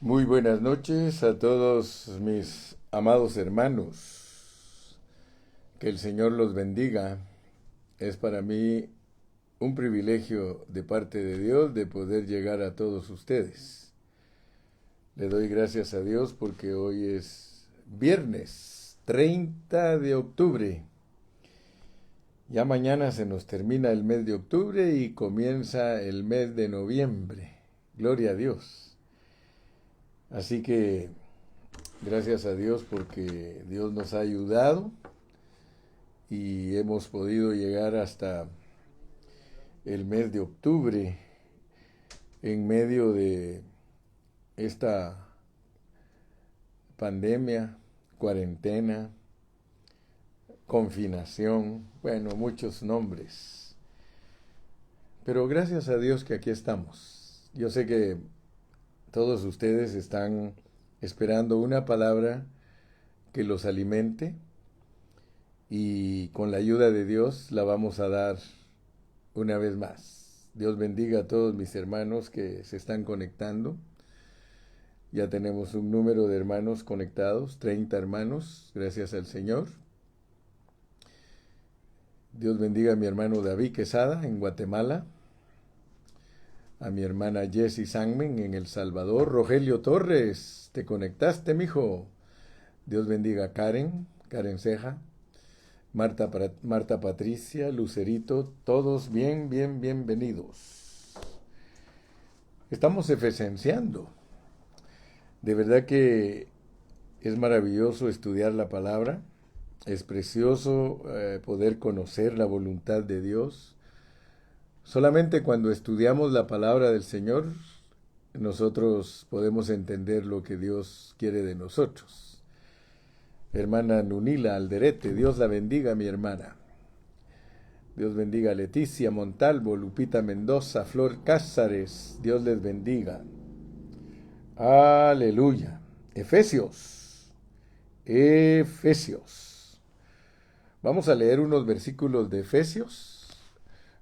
Muy buenas noches a todos mis amados hermanos. Que el Señor los bendiga. Es para mí un privilegio de parte de Dios de poder llegar a todos ustedes. Le doy gracias a Dios porque hoy es viernes 30 de octubre. Ya mañana se nos termina el mes de octubre y comienza el mes de noviembre. Gloria a Dios. Así que gracias a Dios porque Dios nos ha ayudado y hemos podido llegar hasta el mes de octubre en medio de esta pandemia, cuarentena, confinación, bueno, muchos nombres. Pero gracias a Dios que aquí estamos. Yo sé que todos ustedes están esperando una palabra que los alimente y con la ayuda de Dios la vamos a dar una vez más. Dios bendiga a todos mis hermanos que se están conectando. Ya tenemos un número de hermanos conectados, 30 hermanos, gracias al Señor. Dios bendiga a mi hermano David Quesada en Guatemala, a mi hermana Jessie Sangmen en El Salvador. Rogelio Torres, te conectaste, mijo. Dios bendiga a Karen Ceja, Marta Patricia, Lucerito, todos bienvenidos. Estamos efesenciando. De verdad que es maravilloso estudiar la palabra, es precioso poder conocer la voluntad de Dios. Solamente cuando estudiamos la palabra del Señor, nosotros podemos entender lo que Dios quiere de nosotros. Hermana Nunila Alderete, Dios la bendiga, mi hermana. Dios bendiga a Leticia Montalvo, Lupita Mendoza, Flor Cázares, Dios les bendiga. Aleluya. Efesios. Vamos a leer unos versículos de Efesios.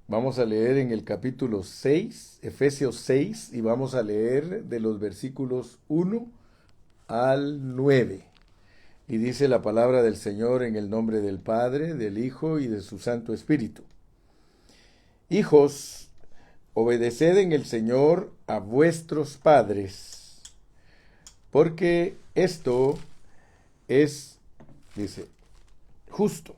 Vamos a leer en el capítulo 6, Efesios 6, y vamos a leer de los versículos 1 al 9. Y dice la palabra del Señor en el nombre del Padre, del Hijo y de su Santo Espíritu. Hijos, obedeced en el Señor a vuestros padres, porque esto es, dice, justo.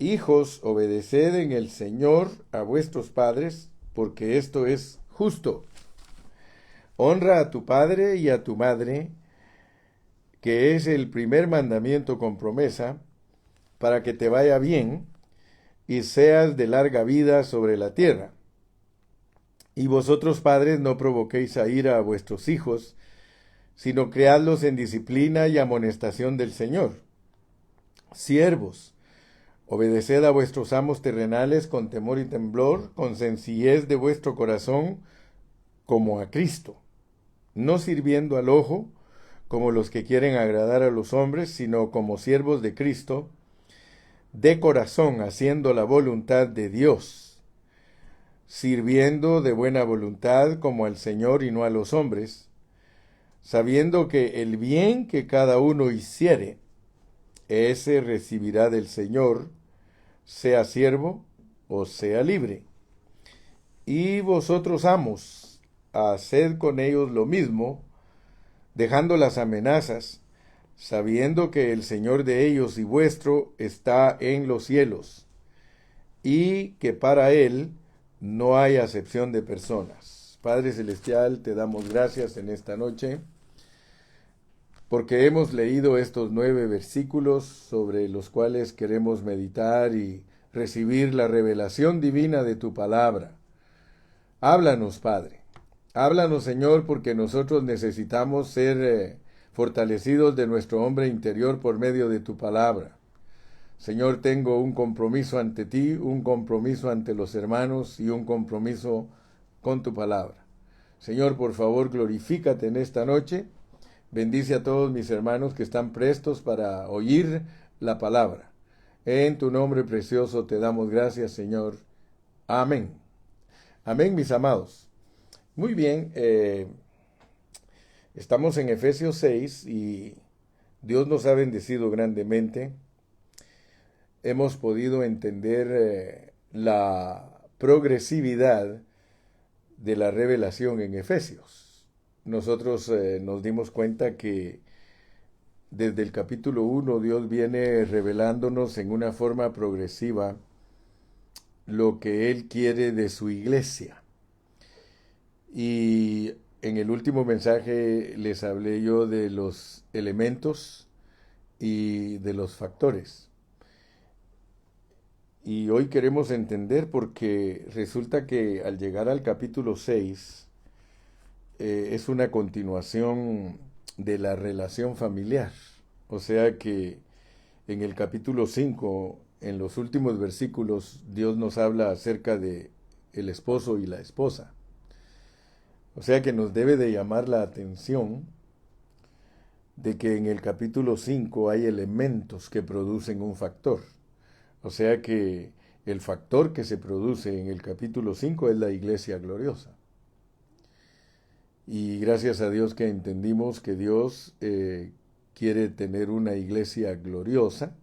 Hijos, obedeced en el Señor a vuestros padres, porque esto es justo. Honra a tu padre y a tu madre, que es el primer mandamiento con promesa, para que te vaya bien y seas de larga vida sobre la tierra. Y vosotros, padres, no provoquéis a ira a vuestros hijos, sino criadlos en disciplina y amonestación del Señor. Siervos, obedeced a vuestros amos terrenales con temor y temblor, con sencillez de vuestro corazón, como a Cristo, no sirviendo al ojo, como los que quieren agradar a los hombres, sino como siervos de Cristo, de corazón, haciendo la voluntad de Dios, sirviendo de buena voluntad como al Señor y no a los hombres, sabiendo que el bien que cada uno hiciere, ese recibirá del Señor, sea siervo o sea libre. Y vosotros, amos, haced con ellos lo mismo, dejando las amenazas, sabiendo que el Señor de ellos y vuestro está en los cielos, y que para Él no hay acepción de personas. Padre Celestial, te damos gracias en esta noche, porque hemos leído estos 9 versículos sobre los cuales queremos meditar y recibir la revelación divina de tu palabra. Háblanos, Padre. Háblanos, Señor, porque nosotros necesitamos ser fortalecidos de nuestro hombre interior por medio de tu palabra. Señor, tengo un compromiso ante ti, un compromiso ante los hermanos y un compromiso con tu palabra. Señor, por favor, glorifícate en esta noche. Bendice a todos mis hermanos que están prestos para oír la palabra. En tu nombre precioso te damos gracias, Señor. Amén. Amén, mis amados. Muy bien, Estamos en Efesios 6 y Dios nos ha bendecido grandemente. Hemos podido entender la progresividad de la revelación en Efesios. Nosotros nos dimos cuenta que desde el capítulo 1 Dios viene revelándonos en una forma progresiva lo que Él quiere de su iglesia. Y en el último mensaje les hablé yo de los elementos y de los factores. Y hoy queremos entender porque resulta que al llegar al capítulo 6 es una continuación de la relación familiar. O sea que en el capítulo 5, en los últimos versículos, Dios nos habla acerca de el esposo y la esposa. O sea que nos debe de llamar la atención de que en el capítulo 5 hay elementos que producen un factor. O sea que el factor que se produce en el capítulo 5 es la iglesia gloriosa. Y gracias a Dios que entendimos que Dios quiere tener una iglesia gloriosa.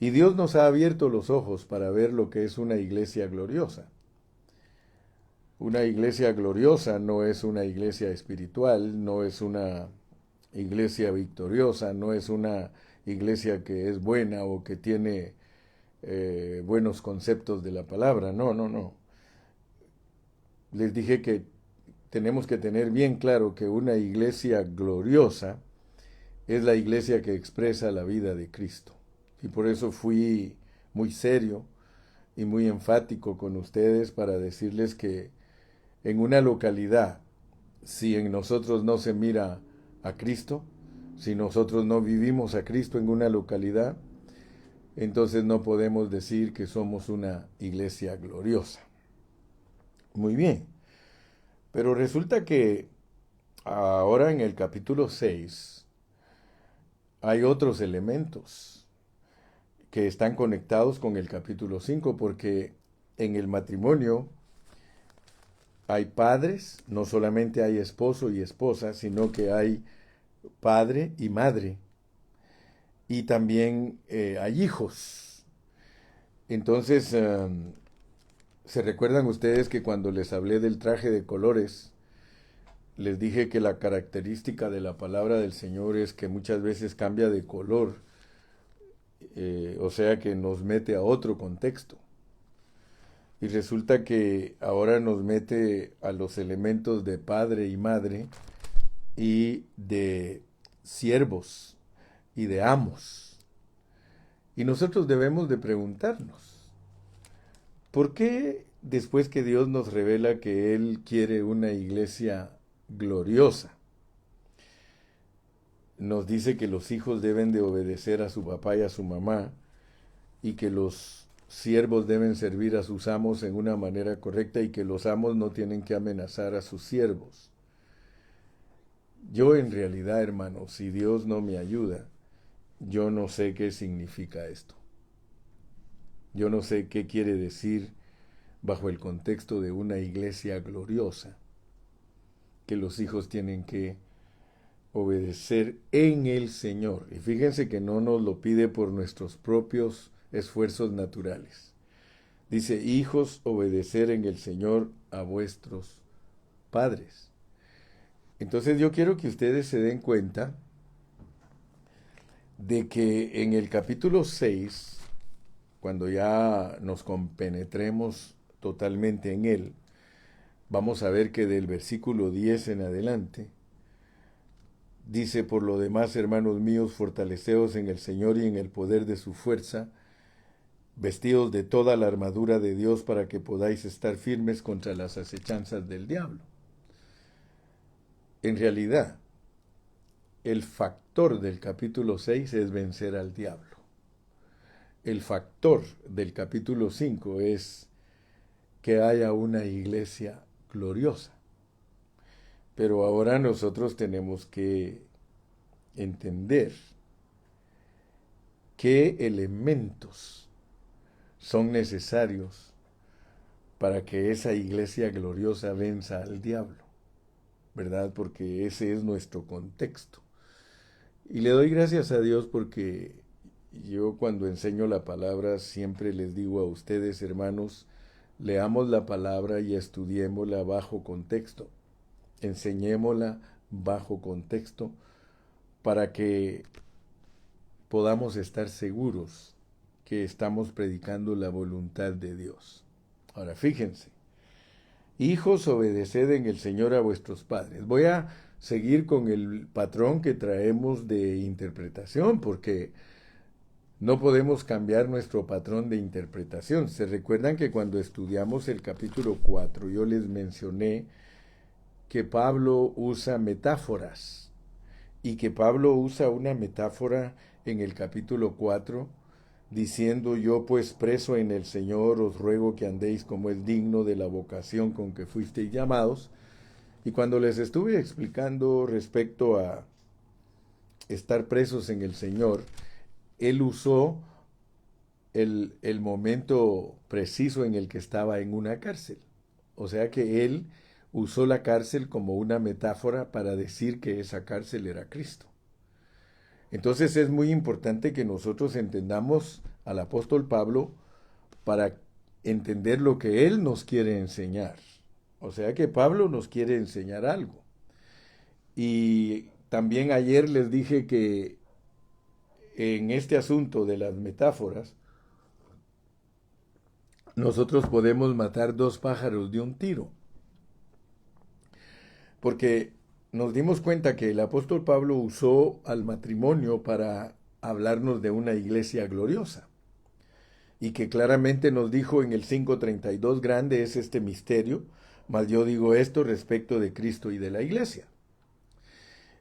Y Dios nos ha abierto los ojos para ver lo que es una iglesia gloriosa. Una iglesia gloriosa no es una iglesia espiritual, no es una iglesia victoriosa, no es una iglesia que es buena o que tiene buenos conceptos de la palabra. No, no, no. Les dije que tenemos que tener bien claro que una iglesia gloriosa es la iglesia que expresa la vida de Cristo. Y por eso fui muy serio y muy enfático con ustedes para decirles que en una localidad, si en nosotros no se mira a Cristo, si nosotros no vivimos a Cristo en una localidad, entonces no podemos decir que somos una iglesia gloriosa. Muy bien, pero resulta que ahora en el capítulo 6 hay otros elementos que están conectados con el capítulo 5, porque en el matrimonio hay padres, no solamente hay esposo y esposa, sino que hay padre y madre. Y también hay hijos. Entonces, ¿se recuerdan ustedes que cuando les hablé del traje de colores, les dije que la característica de la palabra del Señor es que muchas veces cambia de color, o sea que nos mete a otro contexto? Y resulta que ahora nos mete a los elementos de padre y madre y de siervos y de amos. Y nosotros debemos de preguntarnos, ¿por qué después que Dios nos revela que Él quiere una iglesia gloriosa, nos dice que los hijos deben de obedecer a su papá y a su mamá y que los siervos deben servir a sus amos en una manera correcta y que los amos no tienen que amenazar a sus siervos? Yo en realidad, hermano, si Dios no me ayuda, yo no sé qué significa esto. Yo no sé qué quiere decir bajo el contexto de una iglesia gloriosa, que los hijos tienen que obedecer en el Señor. Y fíjense que no nos lo pide por nuestros propios esfuerzos naturales. Dice, hijos, obedecer en el Señor a vuestros padres. Entonces yo quiero que ustedes se den cuenta de que en el capítulo 6, cuando ya nos compenetremos totalmente en él, vamos a ver que del versículo 10 en adelante, dice, por lo demás, hermanos míos, fortaleceos en el Señor y en el poder de su fuerza, vestidos de toda la armadura de Dios para que podáis estar firmes contra las acechanzas del diablo. En realidad, el factor del capítulo 6 es vencer al diablo. El factor del capítulo 5 es que haya una iglesia gloriosa. Pero ahora nosotros tenemos que entender qué elementos son necesarios para que esa iglesia gloriosa venza al diablo. ¿verdad? Porque ese es nuestro contexto. Y le doy gracias a Dios porque yo cuando enseño la palabra siempre les digo a ustedes, hermanos, leamos la palabra y estudiémosla bajo contexto, enseñémosla bajo contexto para que podamos estar seguros que estamos predicando la voluntad de Dios. Ahora, fíjense, hijos, obedeced en el Señor a vuestros padres. Voy a seguir con el patrón que traemos de interpretación, porque no podemos cambiar nuestro patrón de interpretación. Se recuerdan que cuando estudiamos el capítulo 4, yo les mencioné que Pablo usa metáforas y que Pablo usa una metáfora en el capítulo 4 diciendo: yo pues preso en el Señor os ruego que andéis como es digno de la vocación con que fuisteis llamados. Y cuando les estuve explicando respecto a estar presos en el Señor, él usó el momento preciso en el que estaba en una cárcel. O sea que él usó la cárcel como una metáfora para decir que esa cárcel era Cristo. Entonces es muy importante que nosotros entendamos al apóstol Pablo para entender lo que él nos quiere enseñar. O sea que Pablo nos quiere enseñar algo. Y también ayer les dije que en este asunto de las metáforas, nosotros podemos matar dos pájaros de un tiro. Porque nos dimos cuenta que el apóstol Pablo usó al matrimonio para hablarnos de una iglesia gloriosa. Y que claramente nos dijo en el 5:32, grande es este misterio, mas yo digo esto respecto de Cristo y de la iglesia.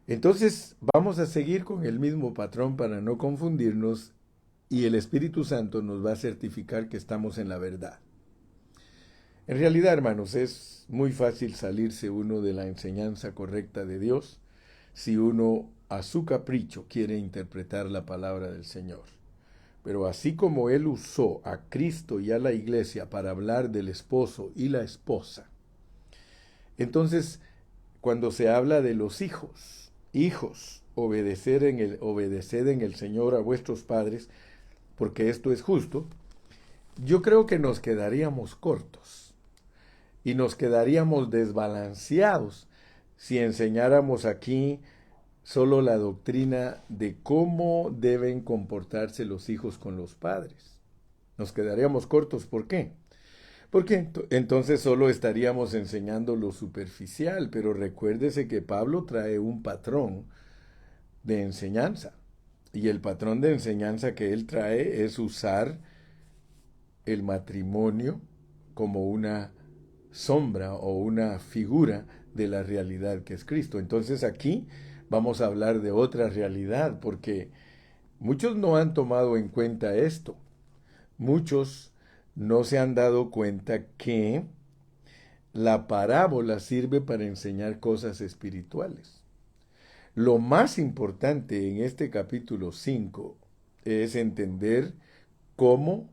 Entonces vamos a seguir con el mismo patrón para no confundirnos y el Espíritu Santo nos va a certificar que estamos en la verdad. En realidad, hermanos, es muy fácil salirse uno de la enseñanza correcta de Dios si uno a su capricho quiere interpretar la palabra del Señor. Pero así como Él usó a Cristo y a la iglesia para hablar del esposo y la esposa, entonces cuando se habla de los hijos, hijos, obedeced en el Señor a vuestros padres, porque esto es justo, yo creo que nos quedaríamos cortos y nos quedaríamos desbalanceados si enseñáramos aquí solo la doctrina de cómo deben comportarse los hijos con los padres. Nos quedaríamos cortos. ¿Por qué? Porque entonces solo estaríamos enseñando lo superficial, pero recuérdese que Pablo trae un patrón de enseñanza. Y el patrón de enseñanza que él trae es usar el matrimonio como una sombra o una figura de la realidad que es Cristo. Entonces aquí vamos a hablar de otra realidad, porque muchos no han tomado en cuenta esto. Muchos no se han dado cuenta que la parábola sirve para enseñar cosas espirituales. Lo más importante en este capítulo 5 es entender cómo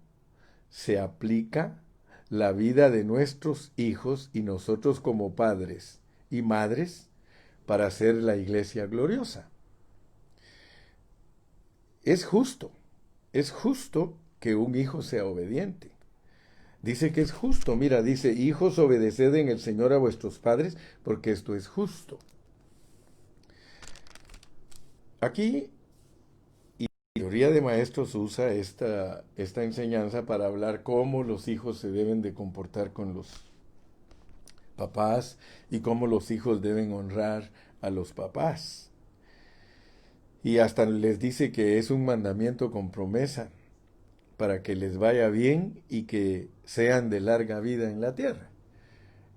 se aplica la vida de nuestros hijos y nosotros como padres y madres para hacer la iglesia gloriosa. Es justo que un hijo sea obediente. Dice que es justo, mira, dice: hijos, obedeced en el Señor a vuestros padres, porque esto es justo. Aquí, y la mayoría de maestros usa esta enseñanza para hablar cómo los hijos se deben de comportar con los papás y cómo los hijos deben honrar a los papás. Y hasta les dice que es un mandamiento con promesa para que les vaya bien y que sean de larga vida en la tierra.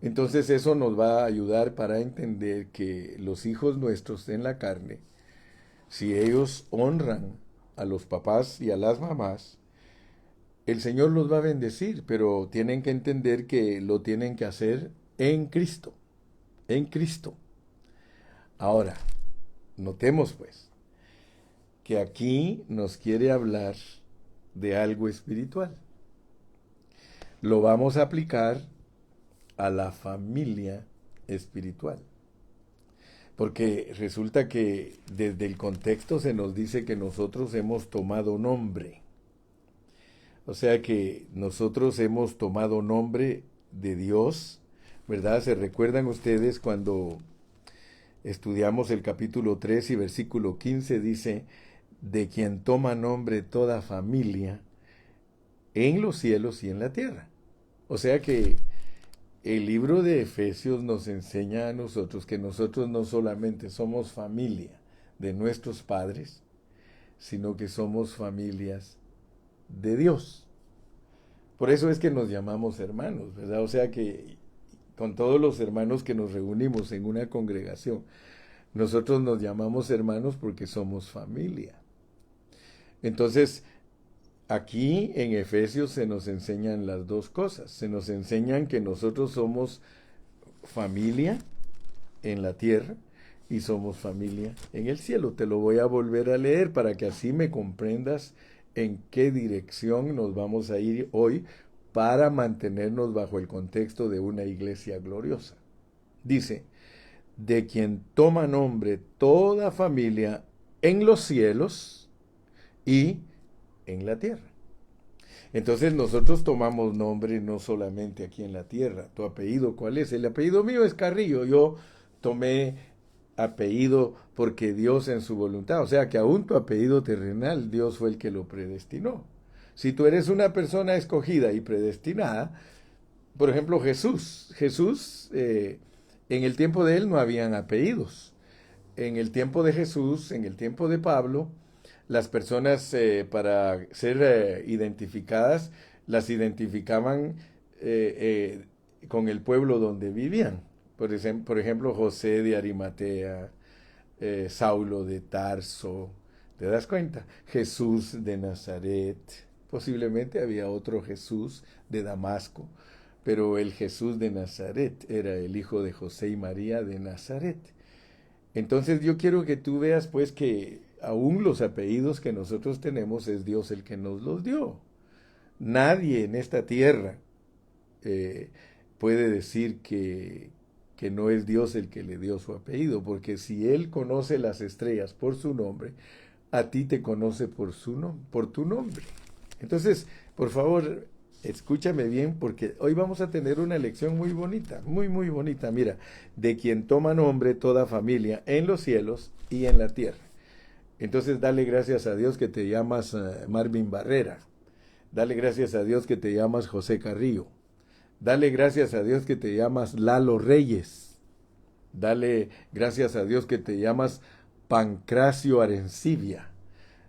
Entonces eso nos va a ayudar para entender que los hijos nuestros en la carne, si ellos honran a los papás y a las mamás, el Señor los va a bendecir, pero tienen que entender que lo tienen que hacer en Cristo, en Cristo. Ahora, notemos pues que aquí nos quiere hablar de algo espiritual. Lo vamos a aplicar a la familia espiritual. Porque resulta que desde el contexto se nos dice que nosotros hemos tomado nombre. O sea que nosotros hemos tomado nombre de Dios, ¿verdad? ¿Se recuerdan ustedes cuando estudiamos el capítulo 3 y versículo 15? Dice, de quien toma nombre toda familia en los cielos y en la tierra. O sea que el libro de Efesios nos enseña a nosotros que nosotros no solamente somos familia de nuestros padres, sino que somos familias de Dios. Por eso es que nos llamamos hermanos, ¿verdad? O sea que con todos los hermanos que nos reunimos en una congregación, nosotros nos llamamos hermanos porque somos familia. Entonces, aquí en Efesios se nos enseñan las dos cosas. Se nos enseñan que nosotros somos familia en la tierra y somos familia en el cielo. Te lo voy a volver a leer para que así me comprendas en qué dirección nos vamos a ir hoy para mantenernos bajo el contexto de una iglesia gloriosa. Dice, de quien toma nombre toda familia en los cielos y en la tierra. Entonces nosotros tomamos nombre no solamente aquí en la tierra. ¿Tu apellido cuál es? El apellido mío es Carrillo. Yo tomé apellido porque Dios en su voluntad, o sea que aún tu apellido terrenal, Dios fue el que lo predestinó. Si tú eres una persona escogida y predestinada, por ejemplo Jesús, en el tiempo de él no habían apellidos. En el tiempo de Jesús, en el tiempo de Pablo, las personas para ser identificadas, las identificaban con el pueblo donde vivían. Por ejemplo, José de Arimatea, Saulo de Tarso, ¿te das cuenta? Jesús de Nazaret, posiblemente había otro Jesús de Damasco, pero el Jesús de Nazaret era el hijo de José y María de Nazaret. Entonces yo quiero que tú veas pues que aún los apellidos que nosotros tenemos es Dios el que nos los dio. Nadie en esta tierra eh, puede decir que no es Dios el que le dio su apellido, porque si Él conoce las estrellas por su nombre, a ti te conoce por tu nombre. Entonces, por favor, escúchame bien, porque hoy vamos a tener una lección muy bonita, muy, muy bonita. Mira, de quien toma nombre toda familia en los cielos y en la tierra. Entonces, dale gracias a Dios que te llamas Marvin Barrera. Dale gracias a Dios que te llamas José Carrillo. Dale gracias a Dios que te llamas Lalo Reyes. Dale gracias a Dios que te llamas Pancracio Arencibia.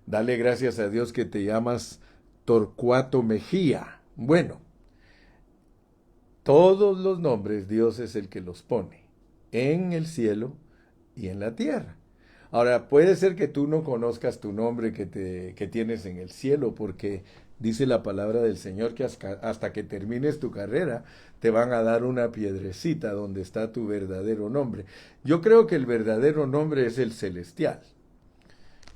Dale gracias a Dios que te llamas Torcuato Mejía. Bueno, todos los nombres Dios es el que los pone en el cielo y en la tierra. Ahora, puede ser que tú no conozcas tu nombre que tienes en el cielo, porque dice la palabra del Señor que hasta que termines tu carrera te van a dar una piedrecita donde está tu verdadero nombre. Yo creo que el verdadero nombre es el celestial,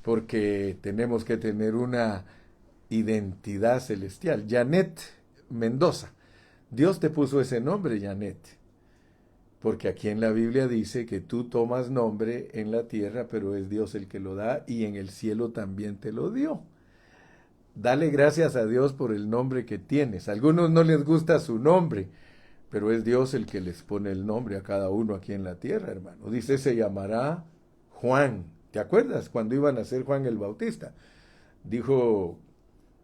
porque tenemos que tener una identidad celestial. Janet Mendoza. Dios te puso ese nombre, Janet. Porque aquí en la Biblia dice que tú tomas nombre en la tierra, pero es Dios el que lo da y en el cielo también te lo dio. Dale gracias a Dios por el nombre que tienes. A algunos no les gusta su nombre, pero es Dios el que les pone el nombre a cada uno aquí en la tierra, hermano. Dice, se llamará Juan. ¿Te acuerdas cuando iban a ser Juan el Bautista? Dijo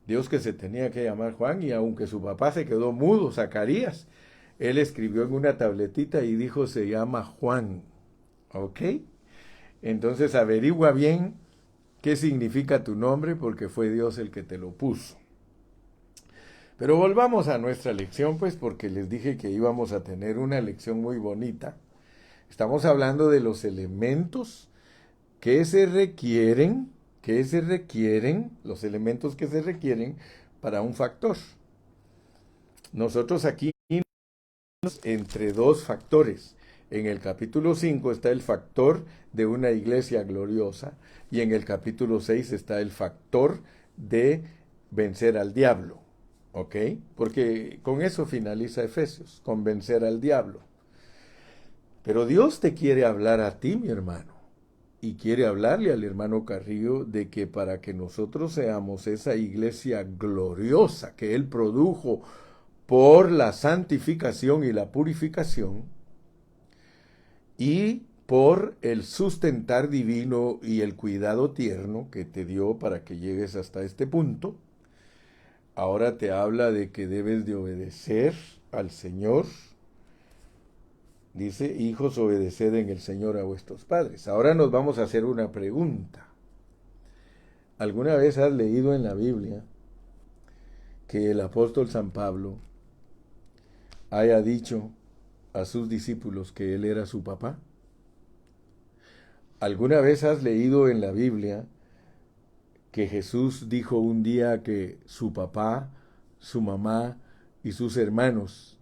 Dios que se tenía que llamar Juan y aunque su papá se quedó mudo, Zacarías, él escribió en una tabletita y dijo se llama Juan. ¿Ok? Entonces averigua bien qué significa tu nombre porque fue Dios el que te lo puso. Pero volvamos a nuestra lección, pues porque les dije que íbamos a tener una lección muy bonita. Estamos hablando de los elementos que se requieren, los elementos que se requieren para un factor. Nosotros aquí entre dos factores. En el capítulo 5 está el factor de una iglesia gloriosa y en el capítulo 6 está el factor de vencer al diablo. ¿Ok? Porque con eso finaliza Efesios, con vencer al diablo. Pero Dios te quiere hablar a ti, mi hermano, y quiere hablarle al hermano Carrillo de que para que nosotros seamos esa iglesia gloriosa que Él produjo por la santificación y la purificación, y por el sustentar divino y el cuidado tierno que te dio para que llegues hasta este punto, ahora te habla de que debes de obedecer al Señor. Dice, hijos, obedeced en el Señor a vuestros padres. Ahora nos vamos a hacer una pregunta. ¿Alguna vez has leído en la Biblia que el apóstol San Pablo haya dicho a sus discípulos que él era su papá? ¿Alguna vez has leído en la Biblia que Jesús dijo un día que su papá, su mamá y sus hermanos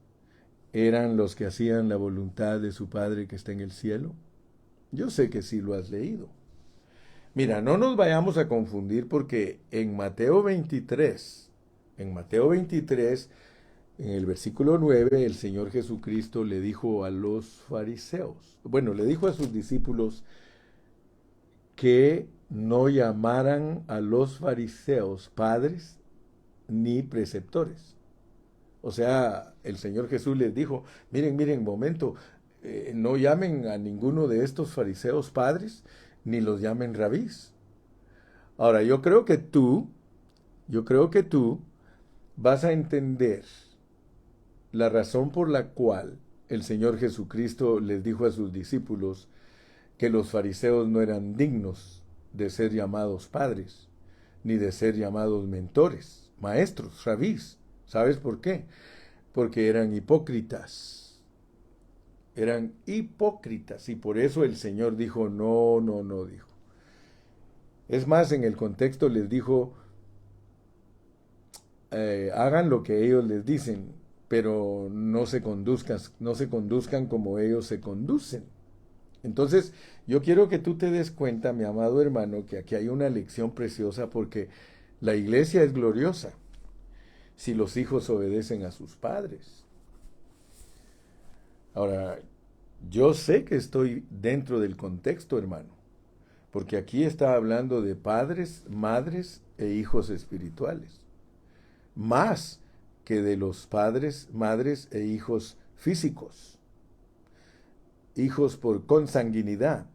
eran los que hacían la voluntad de su Padre que está en el cielo? Yo sé que sí lo has leído. Mira, no nos vayamos a confundir porque en Mateo 23, en el versículo 9, el Señor Jesucristo le dijo a los fariseos, bueno, le dijo a sus discípulos que no llamaran a los fariseos padres ni preceptores. O sea, el Señor Jesús les dijo, miren, momento, no llamen a ninguno de estos fariseos padres, ni los llamen rabís. Ahora, yo creo que tú vas a entender la razón por la cual el Señor Jesucristo les dijo a sus discípulos que los fariseos no eran dignos de ser llamados padres, ni de ser llamados mentores, maestros, rabís. ¿Sabes por qué? Porque eran hipócritas. Eran hipócritas. Y por eso el Señor dijo, no, dijo. Es más, en el contexto les dijo, hagan lo que ellos les dicen, pero no se conduzcan como ellos se conducen. Entonces, yo quiero que tú te des cuenta, mi amado hermano, que aquí hay una lección preciosa porque la iglesia es gloriosa si los hijos obedecen a sus padres. Ahora, yo sé que estoy dentro del contexto, hermano, porque aquí está hablando de padres, madres e hijos espirituales, más que de los padres, madres e hijos físicos, hijos por consanguinidad.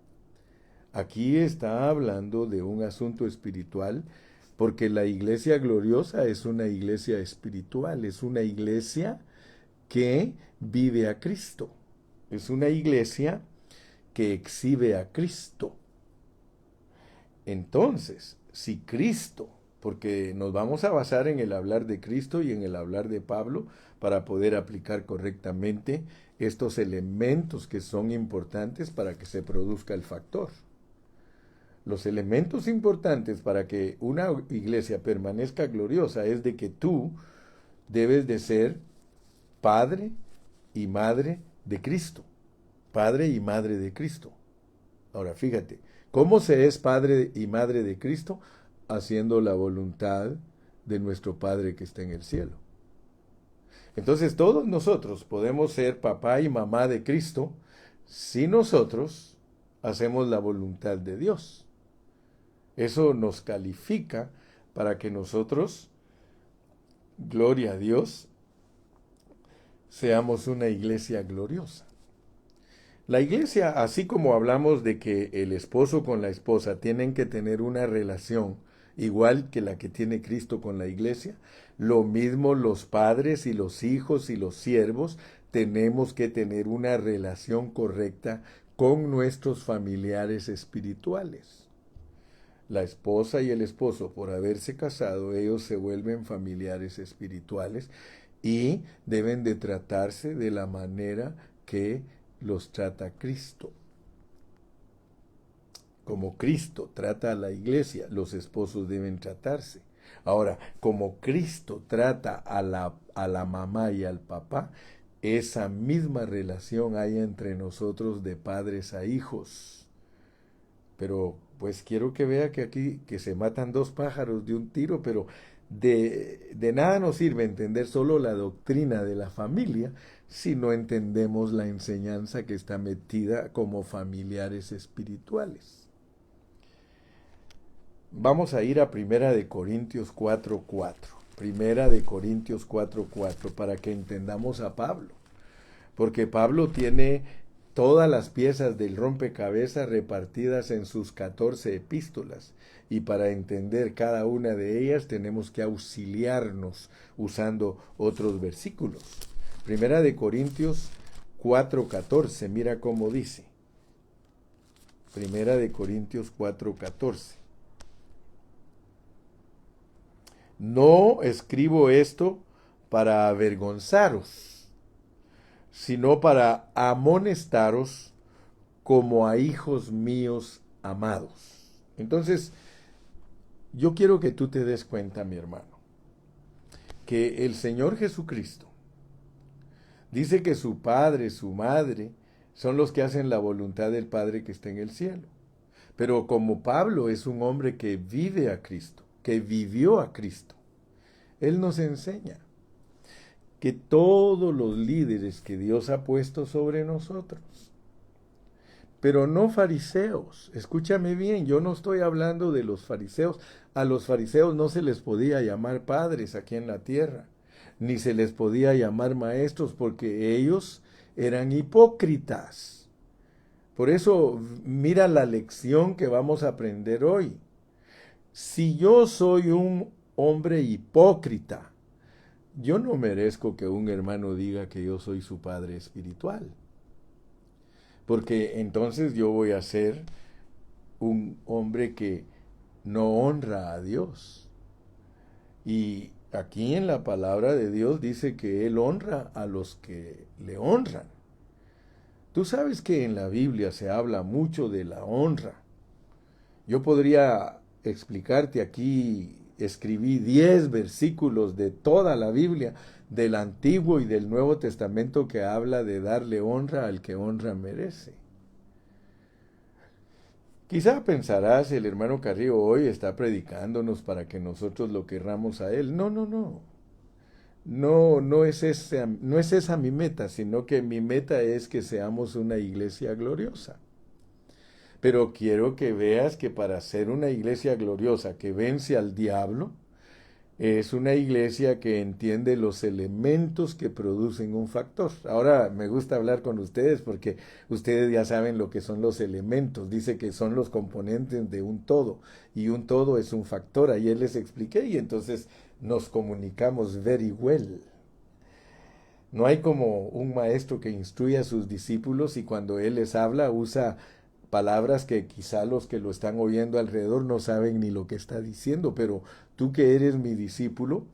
Aquí está hablando de un asunto espiritual, porque la iglesia gloriosa es una iglesia espiritual, es una iglesia que vive a Cristo, es una iglesia que exhibe a Cristo. Entonces, si Cristo, porque nos vamos a basar en el hablar de Cristo y en el hablar de Pablo para poder aplicar correctamente estos elementos que son importantes para que se produzca el factor. Los elementos importantes para que una iglesia permanezca gloriosa es de que tú debes de ser padre y madre de Cristo. Padre y madre de Cristo. Ahora fíjate, ¿cómo se es padre y madre de Cristo? Haciendo la voluntad de nuestro Padre que está en el cielo. Entonces todos nosotros podemos ser papá y mamá de Cristo si nosotros hacemos la voluntad de Dios. Eso nos califica para que nosotros, gloria a Dios, seamos una iglesia gloriosa. La iglesia, así como hablamos de que el esposo con la esposa tienen que tener una relación igual que la que tiene Cristo con la iglesia, lo mismo los padres y los hijos y los siervos tenemos que tener una relación correcta con nuestros familiares espirituales. La esposa y el esposo, por haberse casado, ellos se vuelven familiares espirituales y deben de tratarse de la manera que los trata Cristo. Como Cristo trata a la iglesia, los esposos deben tratarse. Ahora, como Cristo trata a la mamá y al papá, esa misma relación hay entre nosotros de padres a hijos. Pero pues quiero que vea que aquí que se matan dos pájaros de un tiro, pero De nada nos sirve entender solo la doctrina de la familia si no entendemos la enseñanza que está metida como familiares espirituales. Vamos a ir a Primera de Corintios 4:4. Primera de Corintios 4:4 para que entendamos a Pablo. Porque Pablo tiene todas las piezas del rompecabezas repartidas en sus 14 epístolas. Y para entender cada una de ellas tenemos que auxiliarnos usando otros versículos. Primera de Corintios 4:14, mira cómo dice. Primera de Corintios 4:14. No escribo esto para avergonzaros, sino para amonestaros como a hijos míos amados. Entonces, yo quiero que tú te des cuenta, mi hermano, que el Señor Jesucristo dice que su padre, su madre, son los que hacen la voluntad del Padre que está en el cielo. Pero como Pablo es un hombre que vive a Cristo, que vivió a Cristo, él nos enseña que todos los líderes que Dios ha puesto sobre nosotros, pero no fariseos, escúchame bien, yo no estoy hablando de los fariseos, a los fariseos no se les podía llamar padres aquí en la tierra, ni se les podía llamar maestros porque ellos eran hipócritas. Por eso, mira la lección que vamos a aprender hoy. Si yo soy un hombre hipócrita, yo no merezco que un hermano diga que yo soy su padre espiritual. Porque entonces yo voy a ser un hombre que no honra a Dios. Y aquí en la palabra de Dios dice que Él honra a los que le honran. Tú sabes que en la Biblia se habla mucho de la honra. Yo podría explicarte aquí, escribí 10 versículos de toda la Biblia, del Antiguo y del Nuevo Testamento, que habla de darle honra al que honra merece. Quizá pensarás, el hermano Carrillo hoy está predicándonos para que nosotros lo querramos a él. No, no, no. No es esa mi meta, sino que mi meta es que seamos una iglesia gloriosa. Pero quiero que veas que para ser una iglesia gloriosa que vence al diablo, es una iglesia que entiende los elementos que producen un factor. Ahora me gusta hablar con ustedes porque ustedes ya saben lo que son los elementos. Dice que son los componentes de un todo y un todo es un factor. Ayer les expliqué y entonces nos comunicamos very well. No hay como un maestro que instruye a sus discípulos y cuando él les habla usa palabras que quizá los que lo están oyendo alrededor no saben ni lo que está diciendo, pero tú que eres mi discípulo,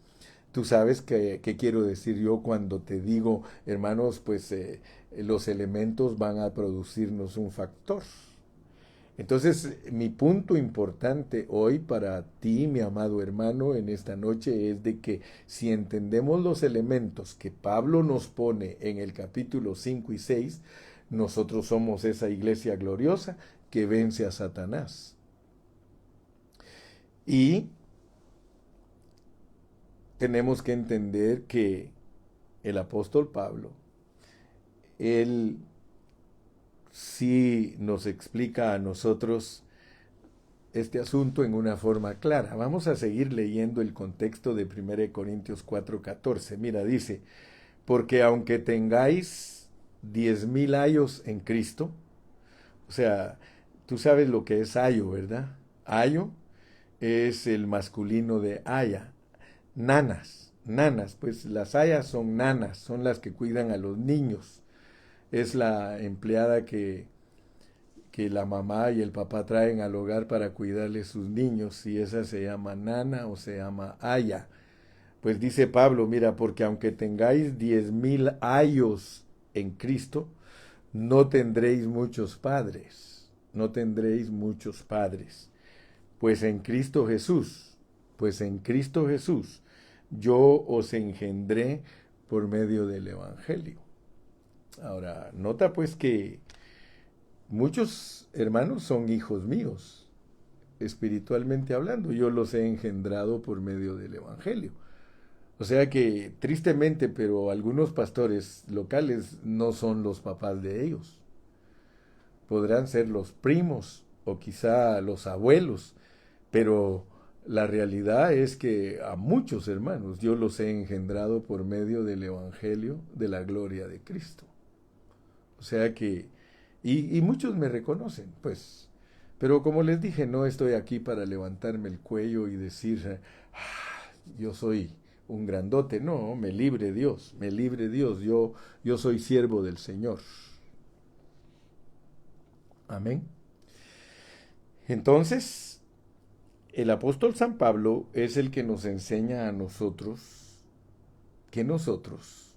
tú sabes qué quiero decir yo cuando te digo, hermanos, pues los elementos van a producirnos un factor. Entonces, mi punto importante hoy para ti, mi amado hermano, en esta noche es de que si entendemos los elementos que Pablo nos pone en el capítulo 5 y 6, nosotros somos esa iglesia gloriosa que vence a Satanás. Y tenemos que entender que el apóstol Pablo, él sí nos explica a nosotros este asunto en una forma clara. Vamos a seguir leyendo el contexto de 1 Corintios 4:14. Mira, dice, porque aunque tengáis 10,000 años en Cristo, o sea, tú sabes lo que es ayo, ¿verdad? Ayo es el masculino de aya. Nanas, pues las ayas son nanas, son las que cuidan a los niños. Es la empleada que la mamá y el papá traen al hogar para cuidarle sus niños, y esa se llama nana o se llama aya. Pues dice Pablo, mira, porque aunque tengáis 10,000 años en Cristo, no tendréis muchos padres, no tendréis muchos padres. Pues en Cristo Jesús, pues en Cristo Jesús, yo os engendré por medio del Evangelio. Ahora, nota pues que muchos hermanos son hijos míos. espiritualmente hablando. Yo los he engendrado por medio del Evangelio. O sea que, tristemente, pero algunos pastores locales no son los papás de ellos. Podrán ser los primos o quizá los abuelos, pero la realidad es que a muchos hermanos yo los he engendrado por medio del Evangelio de la gloria de Cristo. O sea que, y muchos me reconocen, pues, pero como les dije, no estoy aquí para levantarme el cuello y decir, yo soy un grandote, no, me libre Dios, yo soy siervo del Señor. Amén. Entonces, el apóstol San Pablo es el que nos enseña a nosotros que nosotros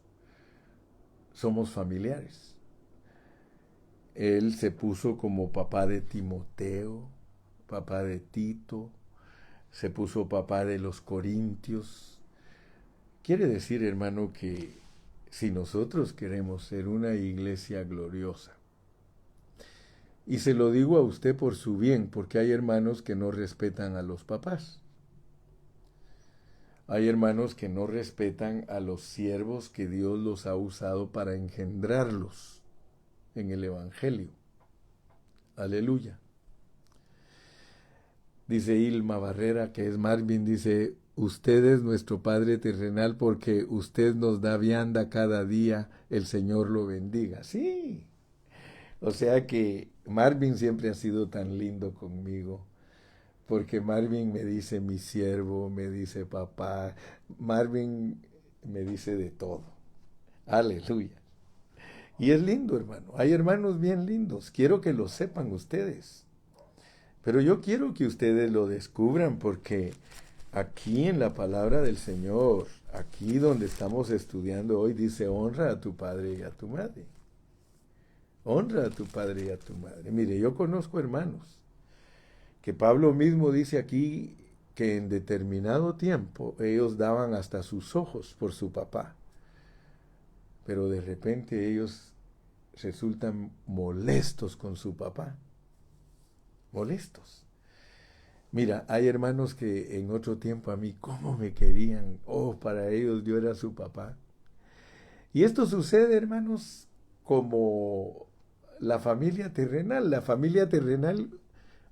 somos familiares. Él se puso como papá de Timoteo, papá de Tito, se puso papá de los Corintios. Quiere decir, hermano, que si nosotros queremos ser una iglesia gloriosa, y se lo digo a usted por su bien, porque hay hermanos que no respetan a los papás. Hay hermanos que no respetan a los siervos que Dios los ha usado para engendrarlos en el Evangelio. Aleluya. Dice Ilma Barrera, que es Marvin, dice, usted es nuestro Padre terrenal porque usted nos da vianda cada día, el Señor lo bendiga. Sí, o sea que Marvin siempre ha sido tan lindo conmigo, porque Marvin me dice mi siervo, me dice papá, Marvin me dice de todo. Aleluya. Y es lindo, hermano. Hay hermanos bien lindos. Quiero que lo sepan ustedes. Pero yo quiero que ustedes lo descubran porque aquí en la palabra del Señor, aquí donde estamos estudiando hoy, dice honra a tu padre y a tu madre. Honra a tu padre y a tu madre. Mire, yo conozco hermanos que Pablo mismo dice aquí que en determinado tiempo ellos daban hasta sus ojos por su papá. Pero de repente ellos resultan molestos con su papá. Molestos. Mira, hay hermanos que en otro tiempo a mí, ¿cómo me querían? Oh, para ellos yo era su papá. Y esto sucede, hermanos, como la familia terrenal. La familia terrenal,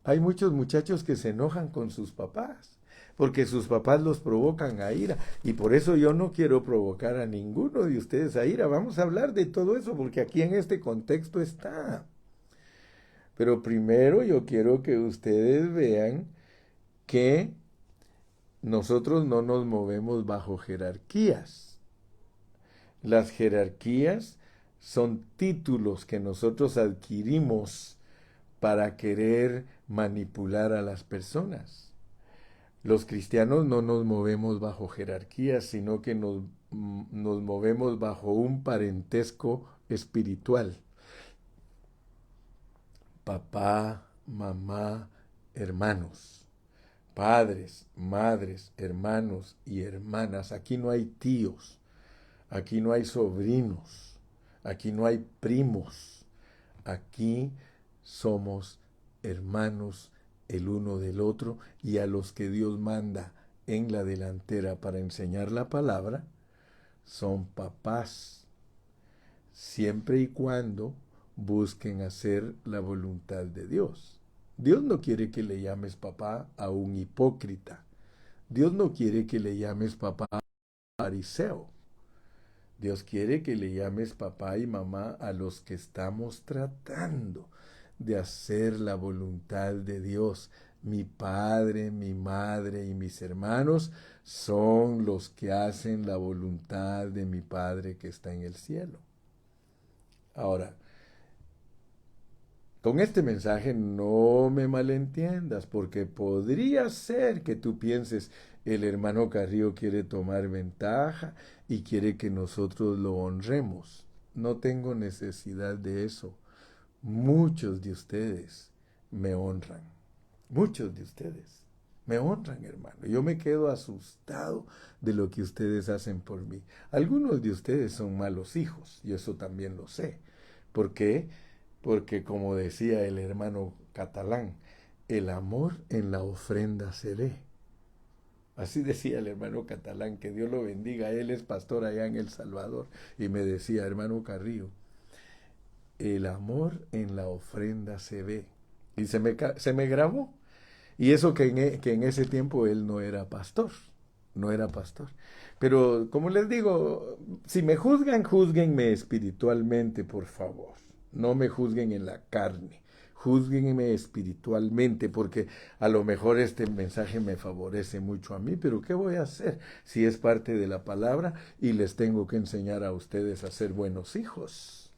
hay muchos muchachos que se enojan con sus papás, porque sus papás los provocan a ira. Y por eso yo no quiero provocar a ninguno de ustedes a ira. Vamos a hablar de todo eso, porque aquí en este contexto está. Pero primero yo quiero que ustedes vean que nosotros no nos movemos bajo jerarquías. Las jerarquías son títulos que nosotros adquirimos para querer manipular a las personas. Los cristianos no nos movemos bajo jerarquías, sino que nos movemos bajo un parentesco espiritual. Papá, mamá, hermanos. Padres, madres, hermanos y hermanas. Aquí no hay tíos, aquí no hay sobrinos, aquí no hay primos. Aquí somos hermanos el uno del otro y a los que Dios manda en la delantera para enseñar la palabra son papás, siempre y cuando busquen hacer la voluntad de Dios. Dios no quiere que le llames papá a un hipócrita. Dios no quiere que le llames papá a un fariseo. Dios quiere que le llames papá y mamá a los que estamos tratando de hacer la voluntad de Dios. Mi padre, mi madre y mis hermanos son los que hacen la voluntad de mi Padre que está en el cielo. Ahora, con este mensaje no me malentiendas, porque podría ser que tú pienses, el hermano Carrillo quiere tomar ventaja y quiere que nosotros lo honremos. No tengo necesidad de eso. Muchos de ustedes me honran. Muchos de ustedes me honran, hermano. Yo me quedo asustado de lo que ustedes hacen por mí. Algunos de ustedes son malos hijos, y eso también lo sé. ¿Por qué? Porque como decía el hermano catalán, el amor en la ofrenda se ve. Así decía el hermano Catalán, que Dios lo bendiga. Él es pastor allá en El Salvador. Y me decía, hermano Carrillo, el amor en la ofrenda se ve. Y se me grabó. Y eso que en ese tiempo él no era pastor. No era pastor. Pero como les digo, si me juzgan, júzguenme espiritualmente, por favor. No me juzguen en la carne. Júzguenme espiritualmente, porque a lo mejor este mensaje me favorece mucho a mí, pero ¿qué voy a hacer si es parte de la palabra y les tengo que enseñar a ustedes a ser buenos hijos?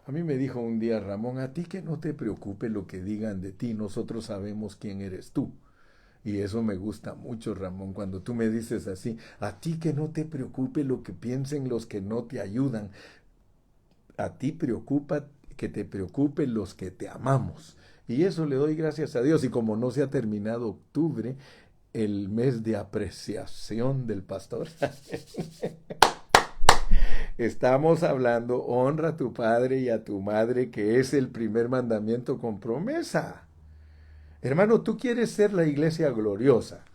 A mí me dijo un día Ramón, a ti que no te preocupe lo que digan de ti, nosotros sabemos quién eres tú. Y eso me gusta mucho, Ramón, cuando tú me dices así, a ti que no te preocupe lo que piensen los que no te ayudan, a ti preocupa que te preocupen los que te amamos. Y eso le doy gracias a Dios. Y como no se ha terminado octubre, el mes de apreciación del pastor, estamos hablando, honra a tu padre y a tu madre, que es el primer mandamiento con promesa. Hermano, tú quieres ser la iglesia gloriosa.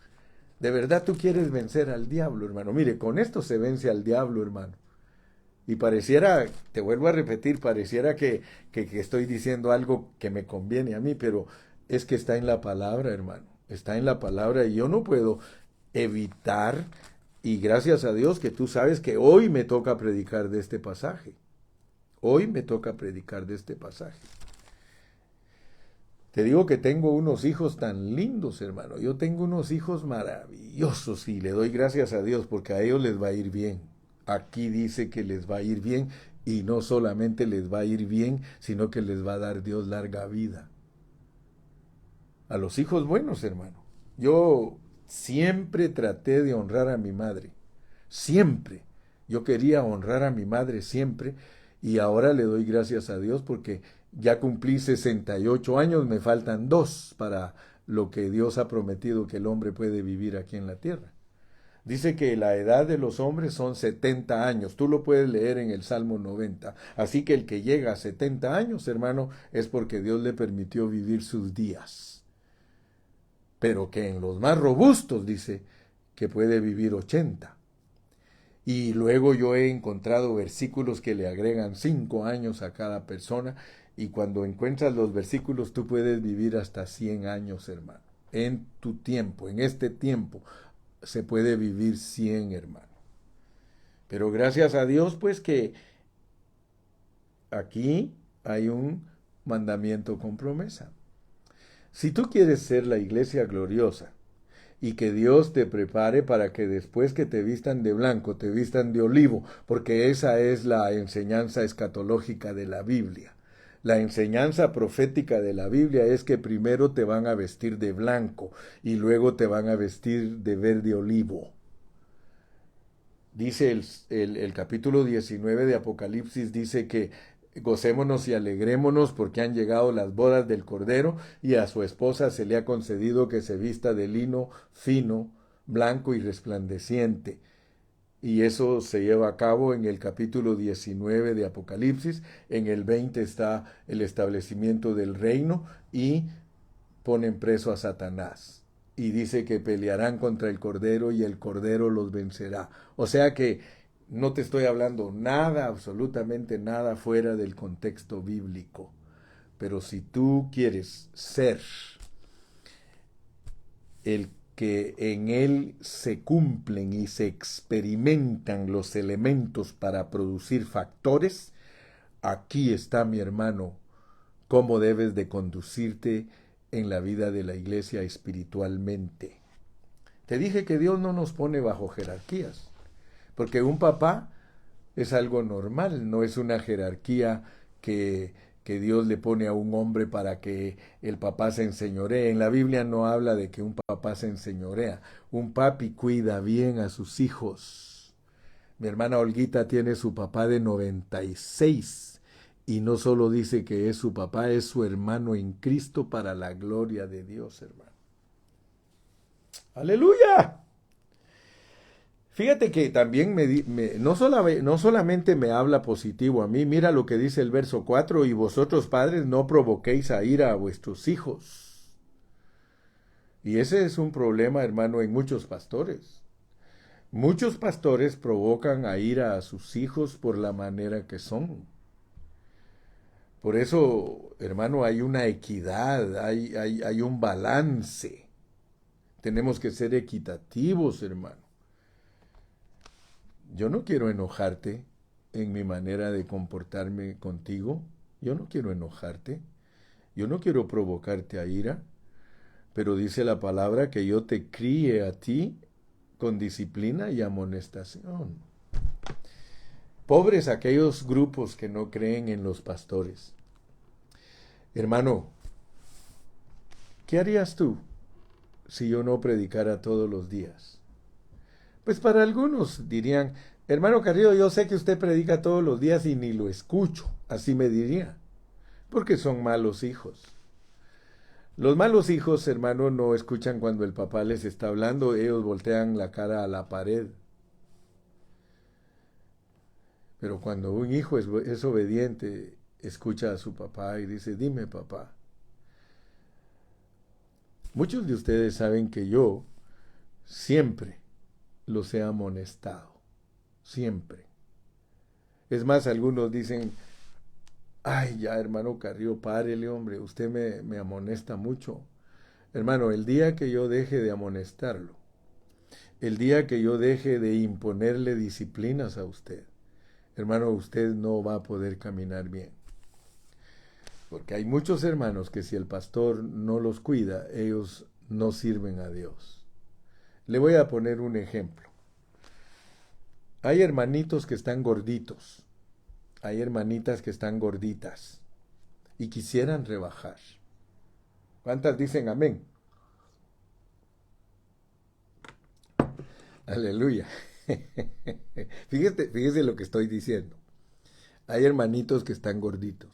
De verdad tú quieres vencer al diablo, hermano. Mire, con esto se vence al diablo, hermano. Y pareciera, te vuelvo a repetir, pareciera que estoy diciendo algo que me conviene a mí, pero es que está en la palabra, hermano. Está en la palabra y yo no puedo evitar, y gracias a Dios que tú sabes que hoy me toca predicar de este pasaje. Hoy me toca predicar de este pasaje. Te digo que tengo unos hijos tan lindos, hermano. Yo tengo unos hijos maravillosos y le doy gracias a Dios porque a ellos les va a ir bien. Aquí dice que les va a ir bien y no solamente les va a ir bien, sino que les va a dar Dios larga vida. A los hijos buenos, hermano. Yo siempre traté de honrar a mi madre. Siempre. Yo quería honrar a mi madre siempre y ahora le doy gracias a Dios porque ya cumplí 68 años, me faltan 2 para lo que Dios ha prometido que el hombre puede vivir aquí en la tierra. Dice que la edad de los hombres son 70 años. Tú lo puedes leer en el Salmo 90. Así que el que llega a 70 años, hermano, es porque Dios le permitió vivir sus días. Pero que en los más robustos dice que puede vivir 80. Y luego yo he encontrado versículos que le agregan 5 años a cada persona. Y cuando encuentras los versículos, tú puedes vivir hasta 100 años, hermano. En tu tiempo, en este tiempo, se puede vivir 100, hermano. Pero gracias a Dios, pues que aquí hay un mandamiento con promesa. Si tú quieres ser la iglesia gloriosa y que Dios te prepare para que después que te vistan de blanco, te vistan de olivo, porque esa es la enseñanza escatológica de la Biblia. La enseñanza profética de la Biblia es que primero te van a vestir de blanco y luego te van a vestir de verde olivo. Dice el capítulo 19 de Apocalipsis, dice que gocémonos y alegrémonos porque han llegado las bodas del Cordero y a su esposa se le ha concedido que se vista de lino fino, blanco y resplandeciente. Y eso se lleva a cabo en el capítulo 19 de Apocalipsis. En el 20 está el establecimiento del reino y ponen preso a Satanás. Y dice que pelearán contra el Cordero y el Cordero los vencerá. O sea que no te estoy hablando nada, absolutamente nada fuera del contexto bíblico. Pero si tú quieres ser el que en él se cumplen y se experimentan los elementos para producir factores, aquí está, mi hermano, cómo debes de conducirte en la vida de la iglesia espiritualmente. Te dije que Dios no nos pone bajo jerarquías, porque un papá es algo normal, no es una jerarquía que Dios le pone a un hombre para que el papá se enseñoree. En la Biblia no habla de que un papá se enseñorea. Un papi cuida bien a sus hijos. Mi hermana Olguita tiene su papá de 96 y no solo dice que es su papá, es su hermano en Cristo para la gloria de Dios, hermano. ¡Aleluya! Fíjate que también no solamente me habla positivo a mí, mira lo que dice el verso 4, y vosotros padres no provoquéis a ira a vuestros hijos. Y ese es un problema, hermano, en muchos pastores. Muchos pastores provocan a ira a sus hijos por la manera que son. Por eso, hermano, hay una equidad, hay un balance. Tenemos que ser equitativos, hermano. Yo no quiero enojarte en mi manera de comportarme contigo. Yo no quiero enojarte. Yo no quiero provocarte a ira. Pero dice la palabra que yo te críe a ti con disciplina y amonestación. Pobres aquellos grupos que no creen en los pastores. Hermano, ¿qué harías tú si yo no predicara todos los días? Pues para algunos dirían, hermano Carrillo, yo sé que usted predica todos los días y ni lo escucho, así me diría, porque son malos hijos. Los malos hijos, hermano, no escuchan cuando el papá les está hablando, ellos voltean la cara a la pared. Pero cuando un hijo es obediente, escucha a su papá y dice, dime papá. Muchos de ustedes saben que yo siempre los he amonestado, siempre. Es más, algunos dicen, ay, ya hermano Carrillo, párele hombre, usted me amonesta mucho. Hermano, el día que yo deje de amonestarlo, el día que yo deje de imponerle disciplinas a usted, hermano, usted no va a poder caminar bien. Porque hay muchos hermanos que si el pastor no los cuida, ellos no sirven a Dios. Le voy a poner un ejemplo. Hay hermanitos que están gorditos, hay hermanitas que están gorditas y quisieran rebajar. ¿Cuántas dicen amén? Aleluya. Fíjese lo que estoy diciendo. Hay hermanitos que están gorditos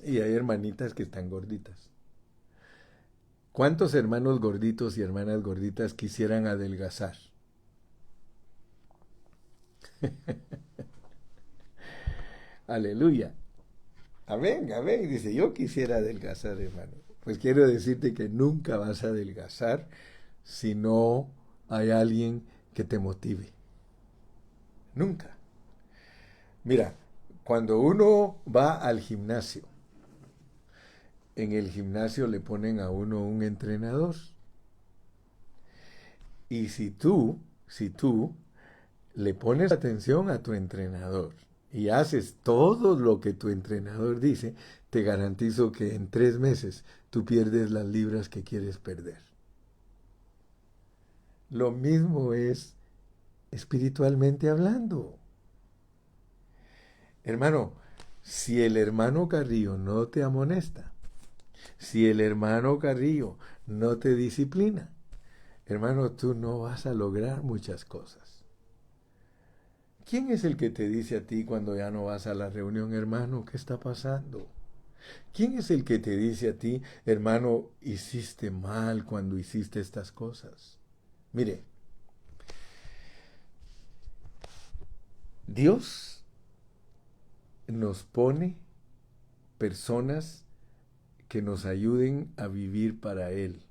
y hay hermanitas que están gorditas. ¿Cuántos hermanos gorditos y hermanas gorditas quisieran adelgazar? Aleluya. Amén, amén. Dice, yo quisiera adelgazar, hermano. Pues quiero decirte que nunca vas a adelgazar si no hay alguien que te motive. Nunca. Mira, cuando uno va al gimnasio, en el gimnasio le ponen a uno un entrenador. Y si tú le pones atención a tu entrenador y haces todo lo que tu entrenador dice, te garantizo que en 3 meses tú pierdes las libras que quieres perder. Lo mismo es espiritualmente hablando. Hermano, si el hermano Carrillo no te amonesta, si el hermano Carrillo no te disciplina, hermano, tú no vas a lograr muchas cosas. ¿Quién es el que te dice a ti cuando ya no vas a la reunión, hermano, qué está pasando? ¿Quién es el que te dice a ti, hermano, hiciste mal cuando hiciste estas cosas? Mire, Dios nos pone personas que nos ayuden a vivir para Él.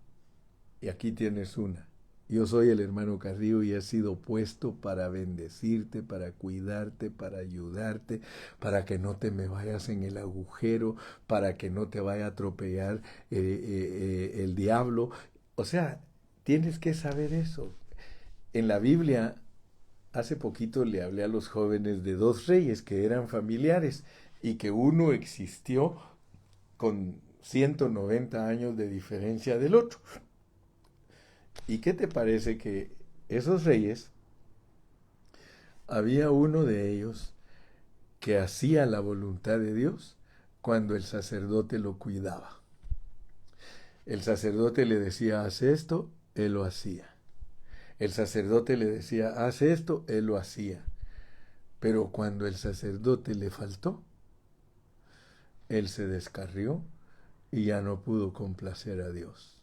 Y aquí tienes una. Yo soy el hermano Carrillo y he sido puesto para bendecirte, para cuidarte, para ayudarte, para que no te me vayas en el agujero, para que no te vaya a atropellar el diablo. O sea, tienes que saber eso. En la Biblia, hace poquito le hablé a los jóvenes de dos reyes que eran familiares y que uno existió con 190 años de diferencia del otro. ¿Y qué te parece que esos reyes, había uno de ellos que hacía la voluntad de Dios cuando el sacerdote lo cuidaba? El sacerdote le decía, haz esto, él lo hacía. El sacerdote le decía, haz esto, él lo hacía. Pero cuando el sacerdote le faltó, él se descarrió y ya no pudo complacer a Dios.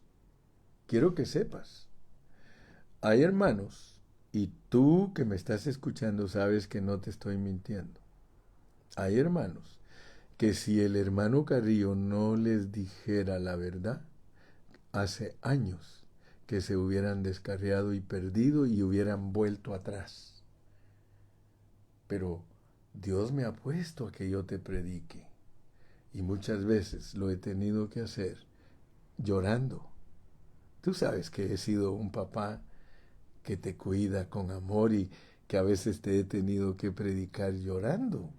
Quiero que sepas, hay hermanos, y tú que me estás escuchando sabes que no te estoy mintiendo. Hay hermanos que si el hermano Carrillo no les dijera la verdad, hace años que se hubieran descarriado y perdido y hubieran vuelto atrás. Pero Dios me ha puesto a que yo te predique. Y muchas veces lo he tenido que hacer llorando. Tú sabes que he sido un papá que te cuida con amor y que a veces te he tenido que predicar llorando.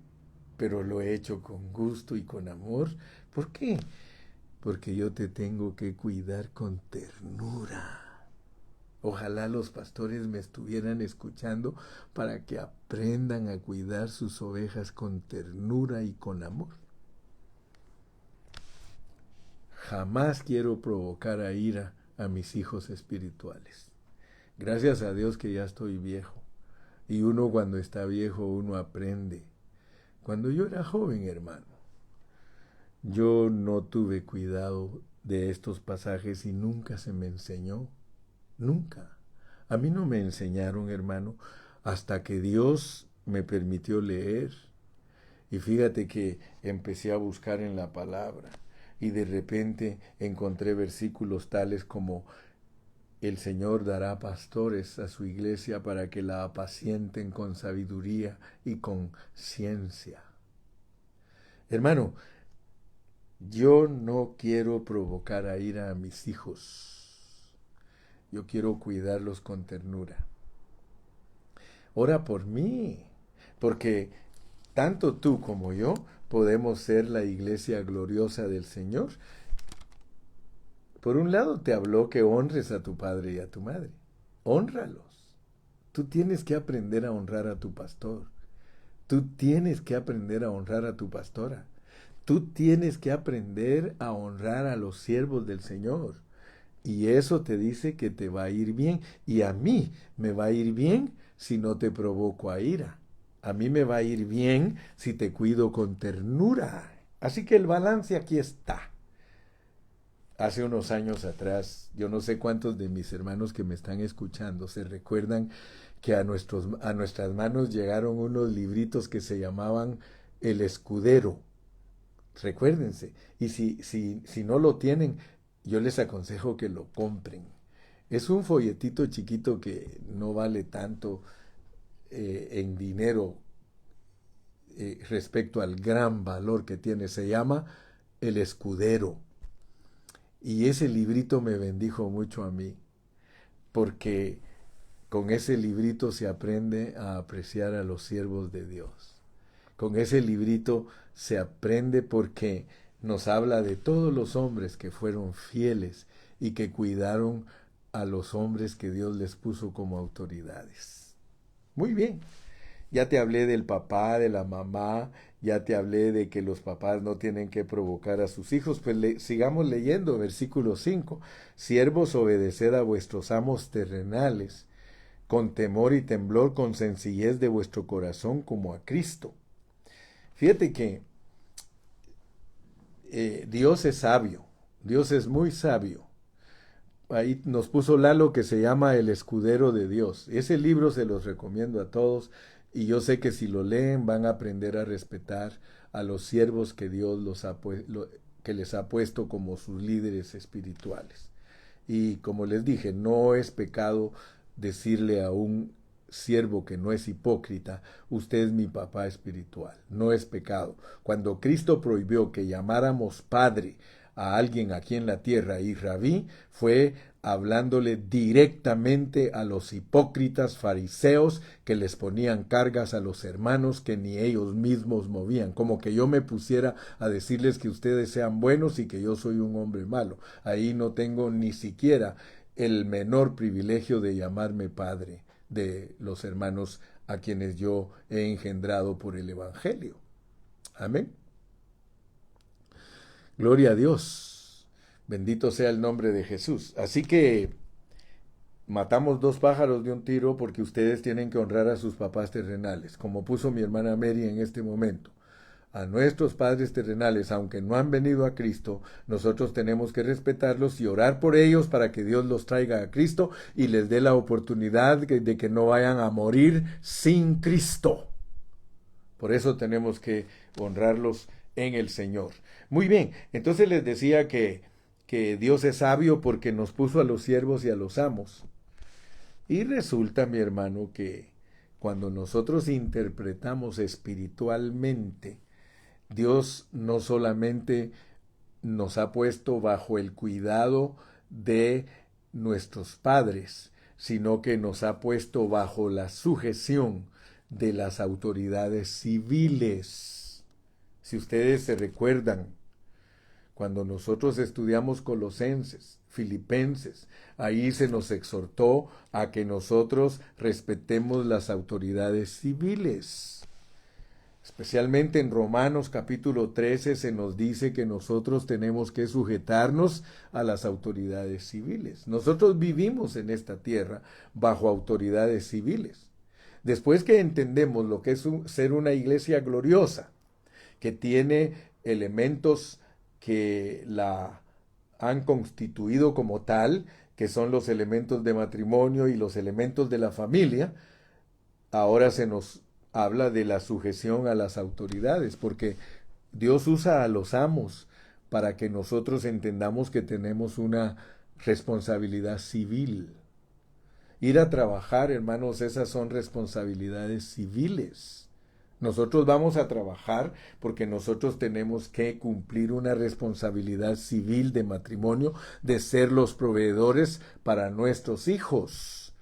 Pero lo he hecho con gusto y con amor. ¿Por qué? Porque yo te tengo que cuidar con ternura. Ojalá los pastores me estuvieran escuchando para que aprendan a cuidar sus ovejas con ternura y con amor. Jamás quiero provocar a ira a mis hijos espirituales. Gracias a Dios que ya estoy viejo. Y uno cuando está viejo, uno aprende. Cuando yo era joven, hermano, yo no tuve cuidado de estos pasajes y nunca se me enseñó. Nunca. A mí no me enseñaron, hermano, hasta que Dios me permitió leer. Y fíjate que empecé a buscar en la palabra y de repente encontré versículos tales como: el Señor dará pastores a su iglesia para que la apacienten con sabiduría y con ciencia. Hermano, yo no quiero provocar a ira a mis hijos. Yo quiero cuidarlos con ternura. Ora por mí, porque tanto tú como yo podemos ser la iglesia gloriosa del Señor. Por un lado te habló que honres a tu padre y a tu madre. Hónralos. Tú tienes que aprender a honrar a tu pastor. Tú tienes que aprender a honrar a tu pastora. Tú tienes que aprender a honrar a los siervos del Señor. Y eso te dice que te va a ir bien. Y a mí me va a ir bien si no te provoco a ira. A mí me va a ir bien si te cuido con ternura. Así que el balance aquí está. Hace unos años atrás, yo no sé cuántos de mis hermanos que me están escuchando se recuerdan que a nuestras manos llegaron unos libritos que se llamaban El Escudero. Recuérdense. Y si no lo tienen, yo les aconsejo que lo compren. Es un folletito chiquito que no vale tanto en dinero respecto al gran valor que tiene. Se llama El Escudero. Y ese librito me bendijo mucho a mí, porque con ese librito se aprende a apreciar a los siervos de Dios. Con ese librito se aprende porque nos habla de todos los hombres que fueron fieles y que cuidaron a los hombres que Dios les puso como autoridades. Muy bien. Ya te hablé del papá, de la mamá, ya te hablé de que los papás no tienen que provocar a sus hijos. Pues sigamos leyendo, versículo 5. Siervos, obedeced a vuestros amos terrenales, con temor y temblor, con sencillez de vuestro corazón, como a Cristo. Fíjate que Dios es sabio, Dios es muy sabio. Ahí nos puso Lalo que se llama El Escudero de Dios. Ese libro se los recomiendo a todos y yo sé que si lo leen van a aprender a respetar a los siervos que Dios que les ha puesto como sus líderes espirituales. Y como les dije, no es pecado decirle a un siervo que no es hipócrita: usted es mi papá espiritual. No es pecado. Cuando Cristo prohibió que llamáramos padre a alguien aquí en la tierra y rabí, fue hablándole directamente a los hipócritas fariseos que les ponían cargas a los hermanos que ni ellos mismos movían, como que yo me pusiera a decirles que ustedes sean buenos y que yo soy un hombre malo. Ahí no tengo ni siquiera el menor privilegio de llamarme padre de los hermanos a quienes yo he engendrado por el Evangelio. Amén. Gloria a Dios. Bendito sea el nombre de Jesús. Así que matamos dos pájaros de un tiro porque ustedes tienen que honrar a sus papás terrenales, como puso mi hermana Mary en este momento. A nuestros padres terrenales, aunque no han venido a Cristo, nosotros tenemos que respetarlos y orar por ellos para que Dios los traiga a Cristo y les dé la oportunidad de que no vayan a morir sin Cristo. Por eso tenemos que honrarlos en el Señor. Muy bien, entonces les decía que que Dios es sabio porque nos puso a los siervos y a los amos. Y resulta, mi hermano, que cuando nosotros interpretamos espiritualmente, Dios no solamente nos ha puesto bajo el cuidado de nuestros padres, sino que nos ha puesto bajo la sujeción de las autoridades civiles. Si ustedes se recuerdan, cuando nosotros estudiamos Colosenses, Filipenses, ahí se nos exhortó a que nosotros respetemos las autoridades civiles. Especialmente en Romanos capítulo 13 se nos dice que nosotros tenemos que sujetarnos a las autoridades civiles. Nosotros vivimos en esta tierra bajo autoridades civiles. Después que entendemos lo que es ser una iglesia gloriosa, que tiene elementos que la han constituido como tal, que son los elementos de matrimonio y los elementos de la familia, ahora se nos habla de la sujeción a las autoridades, porque Dios usa a los amos para que nosotros entendamos que tenemos una responsabilidad civil. Ir a trabajar, hermanos, esas son responsabilidades civiles. Nosotros vamos a trabajar porque nosotros tenemos que cumplir una responsabilidad civil de matrimonio, de ser los proveedores para nuestros hijos.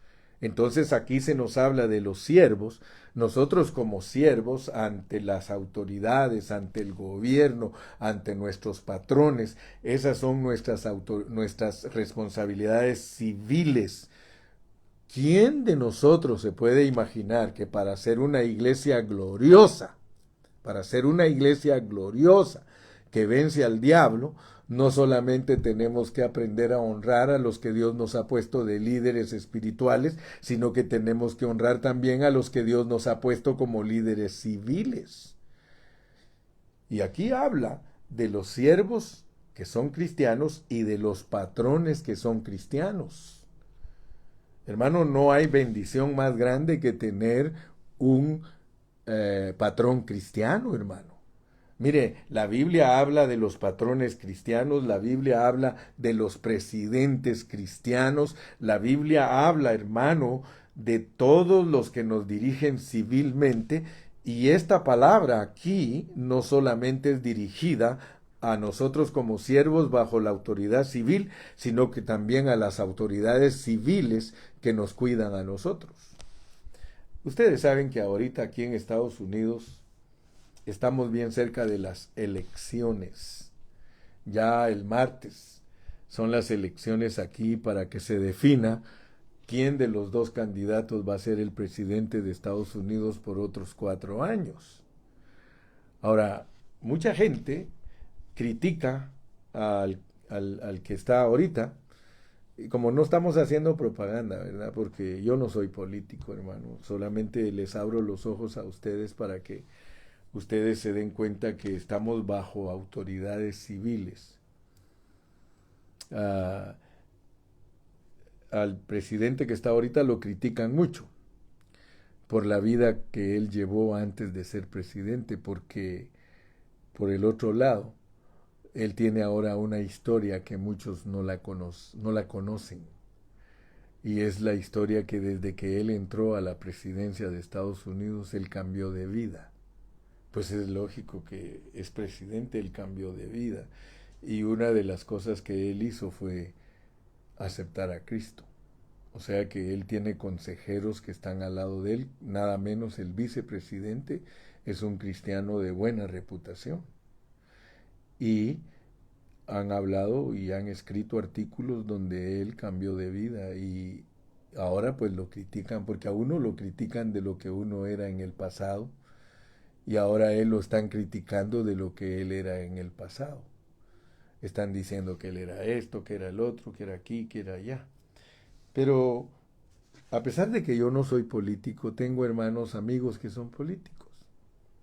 Entonces aquí se nos habla de los siervos. Nosotros como siervos ante las autoridades, ante el gobierno, ante nuestros patrones, esas son nuestras responsabilidades civiles. ¿Quién de nosotros se puede imaginar que para ser una iglesia gloriosa, que vence al diablo, no solamente tenemos que aprender a honrar a los que Dios nos ha puesto de líderes espirituales, sino que tenemos que honrar también a los que Dios nos ha puesto como líderes civiles? Y aquí habla de los siervos que son cristianos y de los patrones que son cristianos. Hermano, no hay bendición más grande que tener un patrón cristiano, hermano. Mire, la Biblia habla de los patrones cristianos, la Biblia habla de los presidentes cristianos, la Biblia habla, hermano, de todos los que nos dirigen civilmente, y esta palabra aquí no solamente es dirigida a nosotros como siervos bajo la autoridad civil, sino que también a las autoridades civiles que nos cuidan a nosotros. Ustedes saben que ahorita aquí en Estados Unidos estamos bien cerca de las elecciones. Ya el martes son las elecciones aquí para que se defina quién de los dos candidatos va a ser el presidente de Estados Unidos por otros 4 años. Ahora, mucha gente critica al que está ahorita, y como no estamos haciendo propaganda, ¿verdad? Porque yo no soy político, hermano, solamente les abro los ojos a ustedes para que ustedes se den cuenta que estamos bajo autoridades civiles. Al presidente que está ahorita lo critican mucho por la vida que él llevó antes de ser presidente, porque por el otro lado, él tiene ahora una historia que muchos no la conocen. Y es la historia que desde que él entró a la presidencia de Estados Unidos, él cambió de vida. Pues es lógico que es presidente, él cambió de vida. Y una de las cosas que él hizo fue aceptar a Cristo. O sea que él tiene consejeros que están al lado de él, nada menos el vicepresidente es un cristiano de buena reputación. Y han hablado y han escrito artículos donde él cambió de vida y ahora pues lo critican porque a uno lo critican de lo que uno era en el pasado y ahora él lo están criticando de lo que él era en el pasado. Están diciendo que él era esto, que era el otro, que era aquí, que era allá. Pero a pesar de que yo no soy político, tengo hermanos, amigos que son políticos.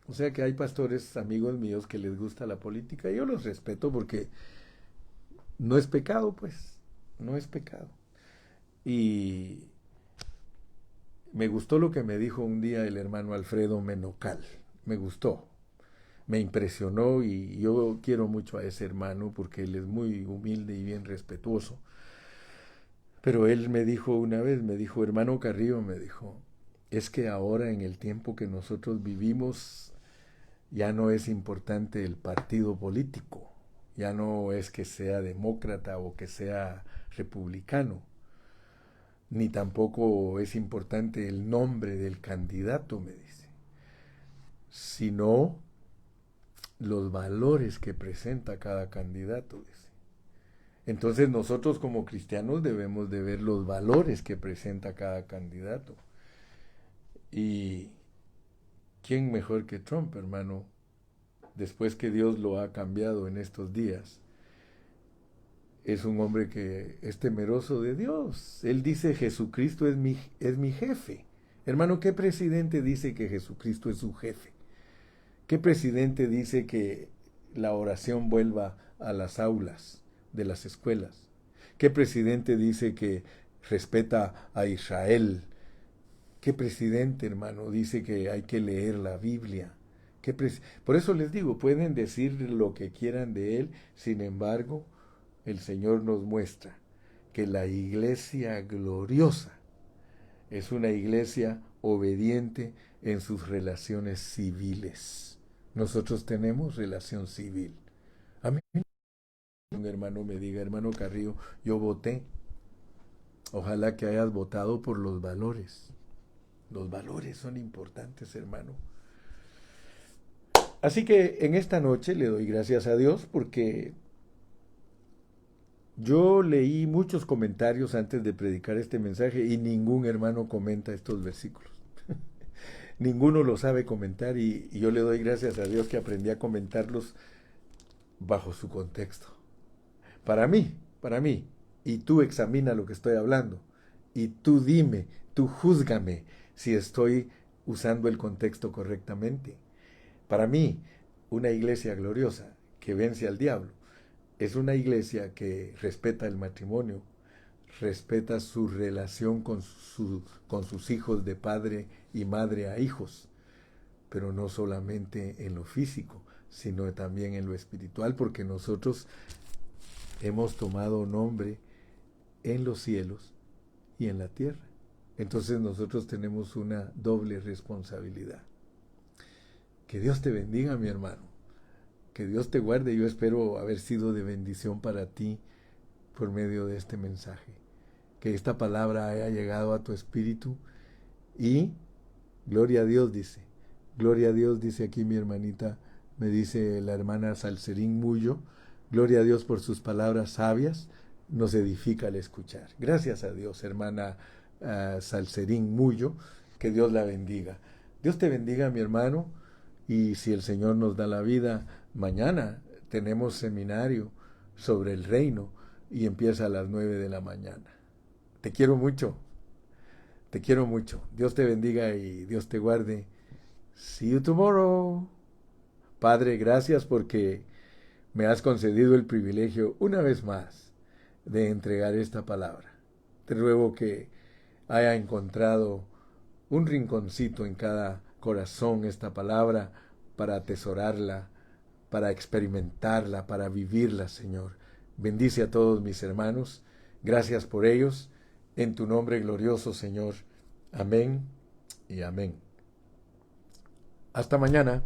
O sea que hay pastores, amigos míos, que les gusta la política y yo los respeto porque no es pecado, pues, no es pecado. Y me gustó lo que me dijo un día el hermano Alfredo Menocal, me gustó. me impresionó y yo quiero mucho a ese hermano porque él es muy humilde y bien respetuoso. Pero él me dijo una vez, me dijo, hermano Carrillo, me dijo, es que ahora en el tiempo que nosotros vivimos ya no es importante el partido político, ya no es que sea demócrata o que sea republicano, ni tampoco es importante el nombre del candidato, me dice, sino los valores que presenta cada candidato, dice. Entonces nosotros como cristianos debemos de ver los valores que presenta cada candidato. Y quién mejor que Trump, hermano, después que Dios lo ha cambiado en estos días. Es un hombre que es temeroso de Dios. Él dice, Jesucristo es mi jefe. Hermano, ¿qué presidente dice que Jesucristo es su jefe? ¿Qué presidente dice que la oración vuelva a las aulas de las escuelas? ¿Qué presidente dice que respeta a Israel? ¿Qué presidente, hermano, dice que hay que leer la Biblia? Por eso les digo, pueden decir lo que quieran de él, sin embargo, el Señor nos muestra que la iglesia gloriosa es una iglesia obediente en sus relaciones civiles. Nosotros tenemos relación civil. A mí un hermano me diga, hermano Carrillo, yo voté. Ojalá que hayas votado por los valores. Los valores son importantes, hermano. Así que en esta noche le doy gracias a Dios porque yo leí muchos comentarios antes de predicar este mensaje y ningún hermano comenta estos versículos. Ninguno lo sabe comentar y yo le doy gracias a Dios que aprendí a comentarlos bajo su contexto. Para mí, y tú examina lo que estoy hablando, y tú dime, tú júzgame si estoy usando el contexto correctamente. Para mí, una iglesia gloriosa que vence al diablo es una iglesia que respeta el matrimonio, respeta su relación con sus hijos de padre y madre a hijos, pero no solamente en lo físico, sino también en lo espiritual, porque nosotros hemos tomado nombre en los cielos y en la tierra. Entonces nosotros tenemos una doble responsabilidad. Que Dios te bendiga, mi hermano. Que Dios te guarde. Yo espero haber sido de bendición para ti por medio de este mensaje. Que esta palabra haya llegado a tu espíritu y gloria a Dios, dice. Gloria a Dios, dice aquí mi hermanita, me dice la hermana Salcerín Mullo. Gloria a Dios por sus palabras sabias, nos edifica al escuchar. Gracias a Dios, hermana Salcerín Mullo, que Dios la bendiga. Dios te bendiga, mi hermano, y si el Señor nos da la vida, mañana tenemos seminario sobre el reino y empieza a las 9 de la mañana. Te quiero mucho, te quiero mucho. Dios te bendiga y Dios te guarde. See you tomorrow. Padre, gracias porque me has concedido el privilegio una vez más de entregar esta palabra. Te ruego que haya encontrado un rinconcito en cada corazón esta palabra para atesorarla, para experimentarla, para vivirla, Señor. Bendice a todos mis hermanos. Gracias por ellos. En tu nombre glorioso, Señor. Amén y amén. Hasta mañana.